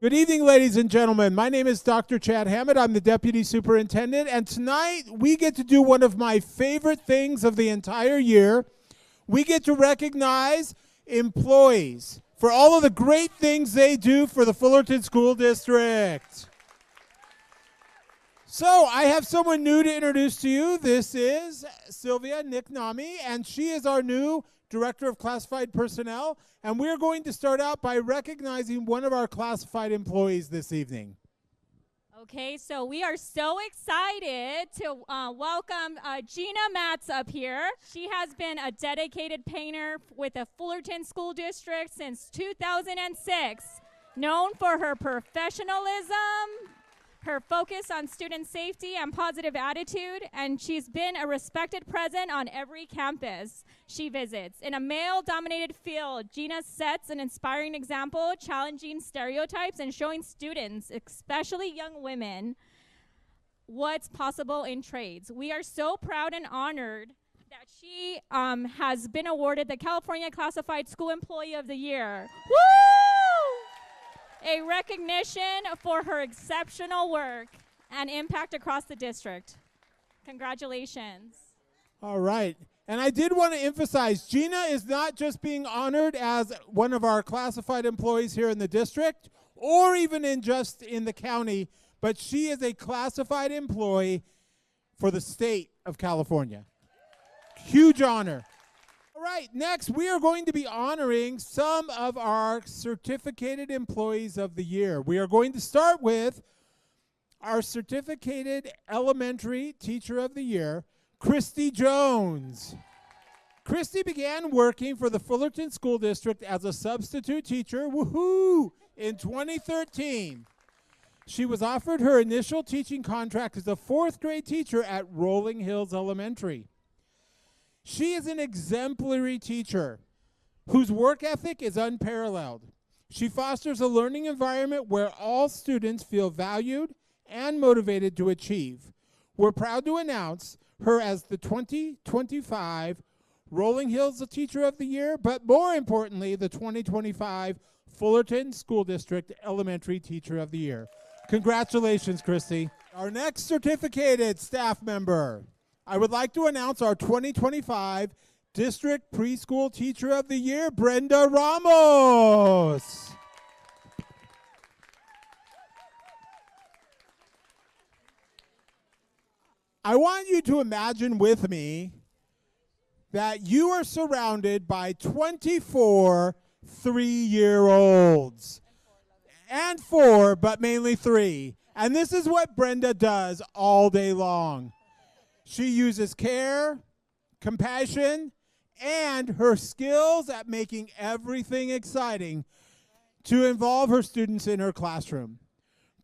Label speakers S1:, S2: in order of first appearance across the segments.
S1: Good evening, ladies and gentlemen. My name is Dr. Chad Hammett. I'm the Deputy Superintendent, and tonight we get to do one of my favorite things of the entire year. We get to recognize employees for all of the great things they do for the Fullerton School District. So I have someone new to introduce to you. This is Sylvia Nicknami, and she is our new Director of Classified Personnel, and we're going to start out by recognizing one of our classified employees this evening.
S2: Okay, so we are so excited to welcome Gina Matz up here. She has been a dedicated painter with the Fullerton School District since 2006, known for her professionalism, her focus on student safety and positive attitude, and she's been a respected presence on every campus she visits. In a male-dominated field, Gina sets an inspiring example, challenging stereotypes and showing students, especially young women, what's possible in trades. We are so proud and honored that she has been awarded the California Classified School Employee of the Year. Woo! A recognition for her exceptional work and impact across the district. Congratulations.
S1: All right. And I did want to emphasize, Gina is not just being honored as one of our classified employees here in the district or even in the county, but she is a classified employee for the state of California. Huge honor. All right, next we are going to be honoring some of our certificated employees of the year. We are going to start with our certificated elementary teacher of the year, Christy Jones. Christy began working for the Fullerton School District as a substitute teacher, woohoo, in 2013. She was offered her initial teaching contract as a fourth grade teacher at Rolling Hills Elementary. She is an exemplary teacher whose work ethic is unparalleled. She fosters a learning environment where all students feel valued and motivated to achieve. We're proud to announce her as the 2025 Rolling Hills Teacher of the Year, but more importantly, the 2025 Fullerton School District Elementary Teacher of the Year. Congratulations, Christy. Our next certificated staff member, I would like to announce our 2025 District Preschool Teacher of the Year, Brenda Ramos. I want you to imagine with me that you are surrounded by 24 3-year-olds. And 4, but mainly 3. And this is what Brenda does all day long. She uses care, compassion, and her skills at making everything exciting to involve her students in her classroom.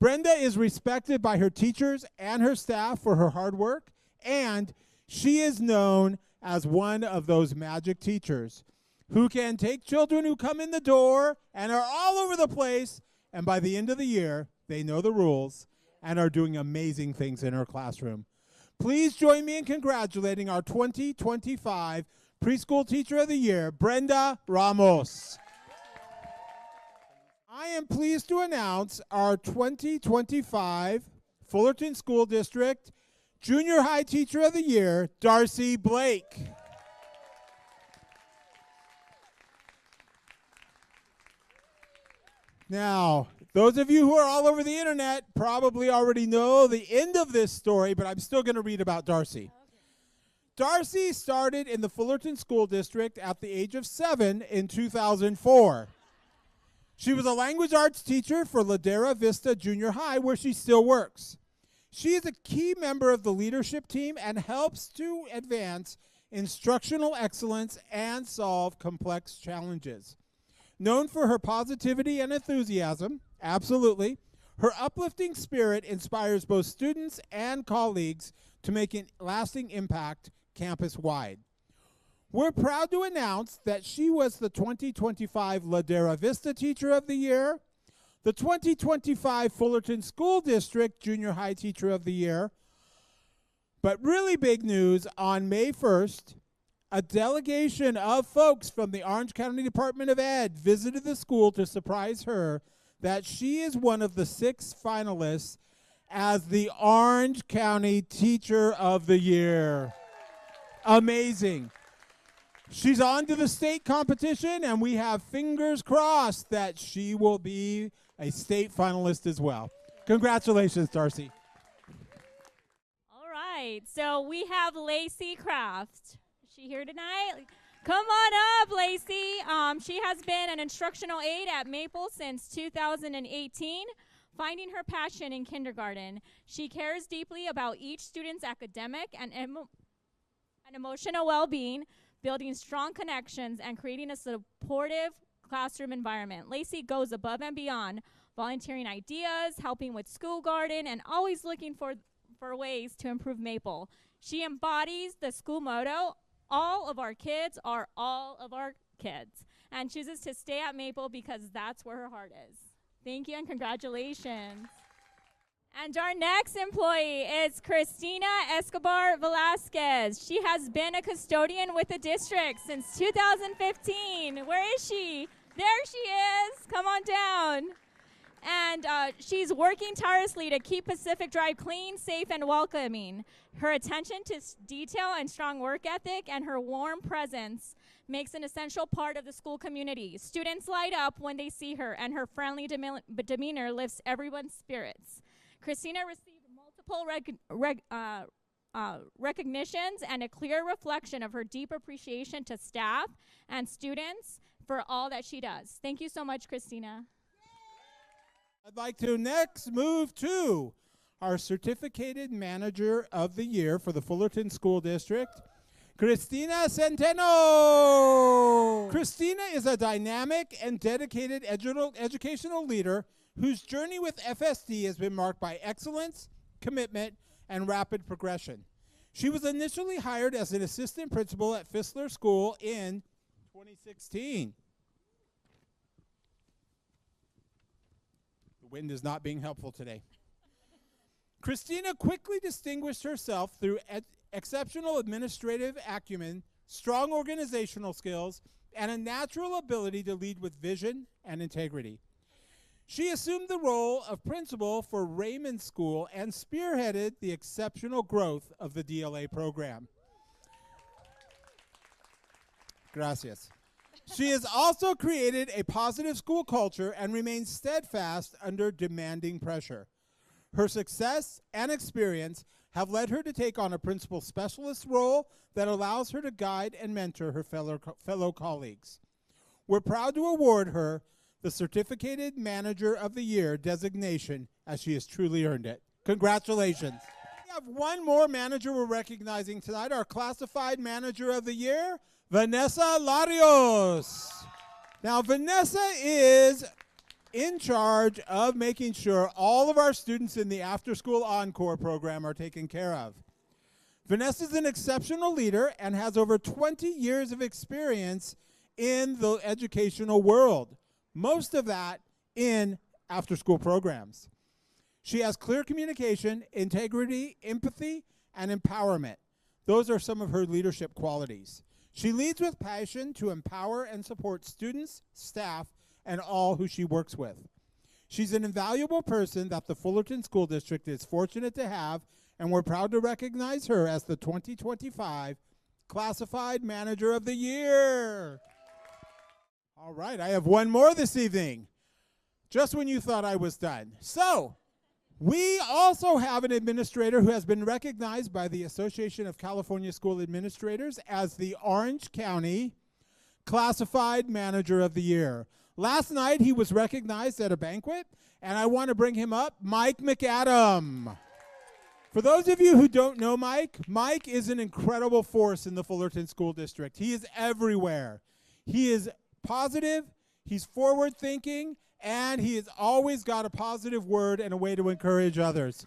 S1: Brenda is respected by her teachers and her staff for her hard work, and she is known as one of those magic teachers who can take children who come in the door and are all over the place, and by the end of the year, they know the rules and are doing amazing things in her classroom. Please join me in congratulating our 2025 Preschool Teacher of the Year, Brenda Ramos. I am pleased to announce our 2025 Fullerton School District Junior High Teacher of the Year, Darcy Blake. Now, those of you who are all over the internet probably already know the end of this story, but I'm still going to read about Darcy. Darcy started in the Fullerton School District at the age of 7 in 2004. She was a language arts teacher for Ladera Vista Junior High, where she still works. She is a key member of the leadership team and helps to advance instructional excellence and solve complex challenges. Known for her positivity and enthusiasm, absolutely, her uplifting spirit inspires both students and colleagues to make a lasting impact campus-wide. We're proud to announce that she was the 2025 Ladera Vista Teacher of the Year, the 2025 Fullerton School District Junior High Teacher of the Year. But really big news, on May 1st, a delegation of folks from the Orange County Department of Ed visited the school to surprise her, that she is one of the 6 finalists as the Orange County Teacher of the Year. Amazing. She's on to the state competition, and we have fingers crossed that she will be a state finalist as well. Congratulations, Darcy.
S2: All right, so we have Lacey Kraft. Is she here tonight? Come on up, Lacey. She has been an instructional aide at Maple since 2018, finding her passion in kindergarten. She cares deeply about each student's academic and emotional well-being, building strong connections, and creating a supportive classroom environment. Lacey goes above and beyond, volunteering ideas, helping with school garden, and always looking for ways to improve Maple. She embodies the school motto, all of our kids are all of our kids, and chooses to stay at Maple because that's where her heart is. Thank you and congratulations. And our next employee is Cristina Escobar Velasquez. She has been a custodian with the district since 2015. Where is she? There she is. Come on down. And she's working tirelessly to keep Pacific Drive clean, safe, and welcoming. Her attention to detail and strong work ethic and her warm presence makes an essential part of the school community. Students light up when they see her, and her friendly demeanor lifts everyone's spirits. Cristina received multiple recognitions and a clear reflection of her deep appreciation to staff and students for all that she does. Thank you so much, Cristina.
S1: I'd like to next move to our Certificated Manager of the Year for the Fullerton School District, Cristina Centeno. Cristina is a dynamic and dedicated educational leader whose journey with FSD has been marked by excellence, commitment, and rapid progression. She was initially hired as an assistant principal at Fullerton School in 2016. The wind is not being helpful today. Cristina quickly distinguished herself through exceptional administrative acumen, strong organizational skills, and a natural ability to lead with vision and integrity. She assumed the role of principal for Raymond School and spearheaded the exceptional growth of the DLA program. Gracias. She has also created a positive school culture and remains steadfast under demanding pressure. Her success and experience have led her to take on a principal specialist role that allows her to guide and mentor her fellow colleagues. We're proud to award her the Certificated Manager of the Year designation, as she has truly earned it. Congratulations. We have one more manager we're recognizing tonight, our Classified Manager of the Year, Vanessa Larios. Now, Vanessa is in charge of making sure all of our students in the Afterschool Encore program are taken care of. Vanessa is an exceptional leader and has over 20 years of experience in the educational world, most of that in after-school programs. She has clear communication, integrity, empathy, and empowerment. Those are some of her leadership qualities. She leads with passion to empower and support students, staff, and all who she works with. She's an invaluable person that the Fullerton School District is fortunate to have, and we're proud to recognize her as the 2025 Classified Manager of the Year. All right, I have one more this evening, just when you thought I was done. So, we also have an administrator who has been recognized by the Association of California School Administrators as the Orange County Classified Manager of the Year. Last night, he was recognized at a banquet, and I want to bring him up, Mike McAdam. For those of you who don't know Mike, Mike is an incredible force in the Fullerton School District. He is everywhere. He is positive, he's forward-thinking, and he has always got a positive word and a way to encourage others.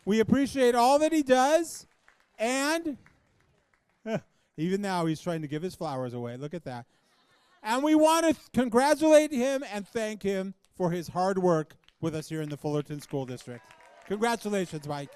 S1: We appreciate all that he does, and even now he's trying to give his flowers away. Look at that. And we want to congratulate him and thank him for his hard work with us here in the Fullerton School District. Congratulations, Mike.